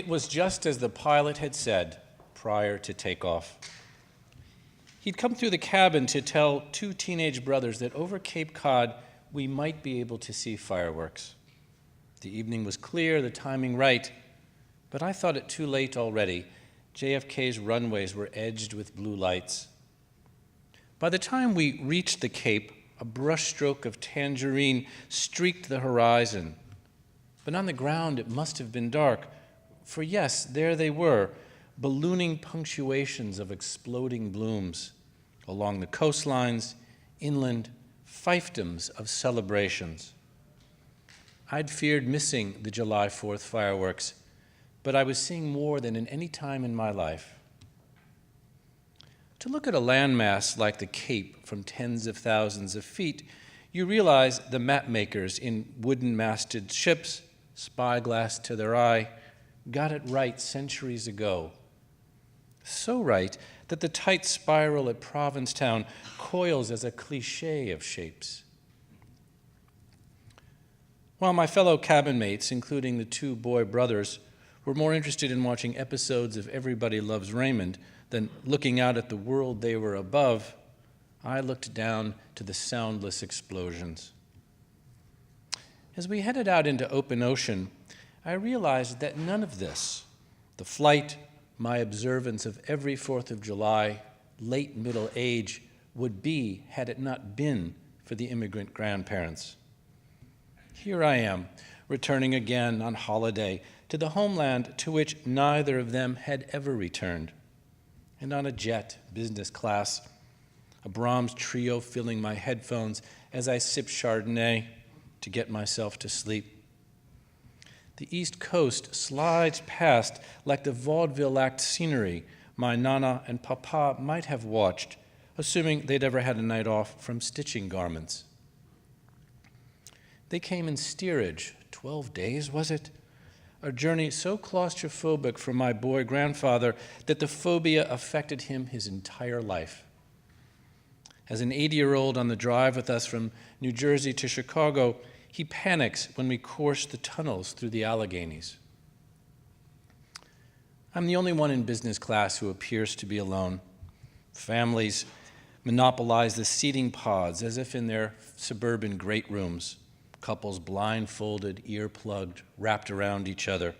It was just as the pilot had said prior to takeoff. He'd come through the cabin to tell two teenage brothers that over Cape Cod we might be able to see fireworks. The evening was clear, the timing right, but I thought it too late already. JFK's runways were edged with blue lights. By the time we reached the Cape, a brushstroke of tangerine streaked the horizon. But on the ground it must have been dark, for yes, there they were, ballooning punctuations of exploding blooms. Along the coastlines, inland, fiefdoms of celebrations. I'd feared missing the July 4th fireworks, but I was seeing more than in any time in my life. To look at a landmass like the Cape from tens of thousands of feet, you realize the mapmakers in wooden-masted ships, spyglass to their eye, got it right centuries ago. So right that the tight spiral at Provincetown coils as a cliché of shapes. While my fellow cabin mates, including the two boy brothers, were more interested in watching episodes of Everybody Loves Raymond than looking out at the world they were above, I looked down to the soundless explosions. As we headed out into open ocean, I realized that none of this, the flight, my observance of every 4th of July, late middle age, would be had it not been for the immigrant grandparents. Here I am, returning again on holiday to the homeland to which neither of them had ever returned, and on a jet, business class, a Brahms trio filling my headphones as I sip Chardonnay to get myself to sleep. The East Coast slides past like the vaudeville act scenery my Nana and Papa might have watched, assuming they'd ever had a night off from stitching garments. They came in steerage, 12 days, was it? A journey so claustrophobic for my boy grandfather that the phobia affected him his entire life. As an 80-year-old on the drive with us from New Jersey to Chicago, he panics when we course the tunnels through the Alleghenies. I'm the only one in business class who appears to be alone. Families monopolize the seating pods as if in their suburban great rooms, couples blindfolded, ear-plugged, wrapped around each other.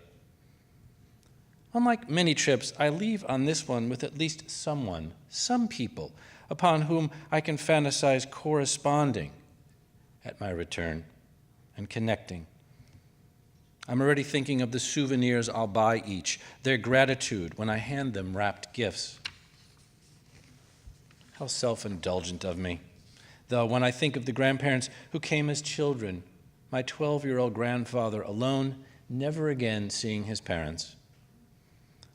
Unlike many trips, I leave on this one with at least someone, some people, upon whom I can fantasize corresponding at my return and connecting. I'm already thinking of the souvenirs I'll buy each, their gratitude when I hand them wrapped gifts. How self-indulgent of me. Though when I think of the grandparents who came as children, my 12-year-old grandfather alone, never again seeing his parents.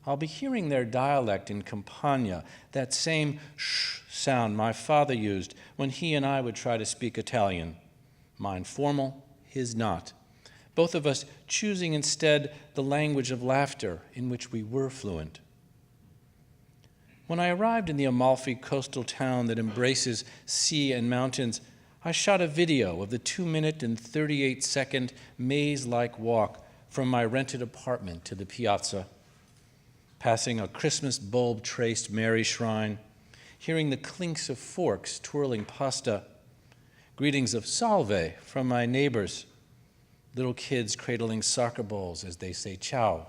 I'll be hearing their dialect in Campania, that same sh sound my father used when he and I would try to speak Italian. Mine formal, his not. Both of us choosing instead the language of laughter in which we were fluent. When I arrived in the Amalfi coastal town that embraces sea and mountains, I shot a video of the 2-minute and 38-second maze-like walk from my rented apartment to the piazza, passing a Christmas bulb-traced Mary shrine, hearing the clinks of forks twirling pasta, greetings of salve from my neighbors, little kids cradling soccer balls as they say ciao.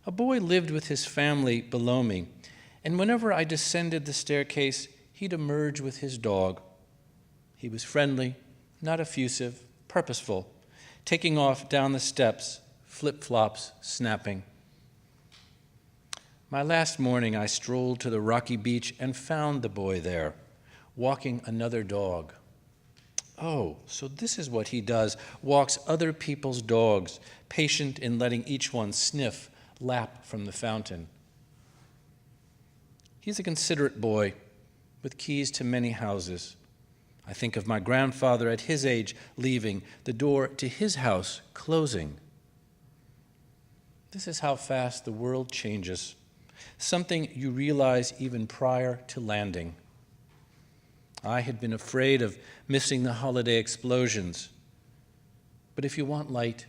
A boy lived with his family below me, and whenever I descended the staircase, he'd emerge with his dog. He was friendly, not effusive, purposeful, taking off down the steps, flip-flops snapping. My last morning, I strolled to the rocky beach and found the boy there, walking another dog. Oh, so this is what he does, walks other people's dogs, patient in letting each one sniff, lap from the fountain. He's a considerate boy with keys to many houses. I think of my grandfather at his age leaving, the door to his house closing. This is how fast the world changes, something you realize even prior to landing. I had been afraid of missing the holiday explosions, but if you want light,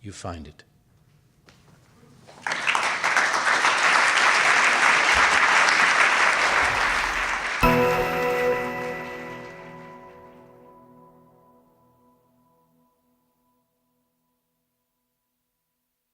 you find it.